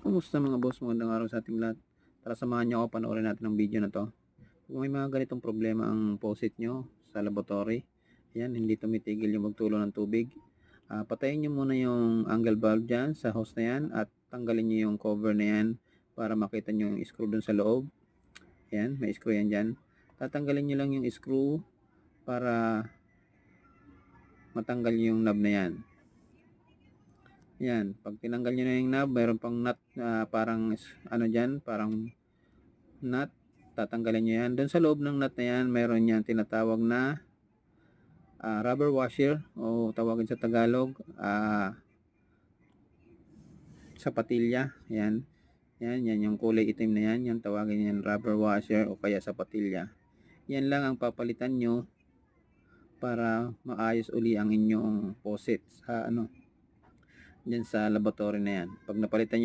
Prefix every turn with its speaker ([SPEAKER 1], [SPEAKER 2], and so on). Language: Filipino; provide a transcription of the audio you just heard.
[SPEAKER 1] Kumusta mga boss? Magandang araw sa ating lahat. Tara samahan niyo ako panoorin natin ang video na to. Kung may mga ganitong problema ang faucet nyo sa laboratory, ayan, hindi tumitigil yung magtulo ng tubig. Patayin nyo muna yung angle valve dyan sa hose na yan at tanggalin nyo yung cover na yan para makita nyo yung screw dun sa loob. Ayan, may screw yan dyan. Tatanggalin nyo lang yung screw para matanggal yung knob na yan. Yan, pag tinanggal nyo na yung knob, mayroon pang nut parang ano dyan, parang nut. Tatanggalin nyo yan. Doon sa loob ng nut na yan, mayroon yan tinatawag na rubber washer o tawagin sa Tagalog sapatilya. Yan. Yan yung kulay itim na yan. Yan tawagin yan rubber washer o kaya sapatilya. Yan lang ang papalitan nyo para maayos uli ang inyong faucet sa diyan sa laboratory na yan. Pag napalitan nyo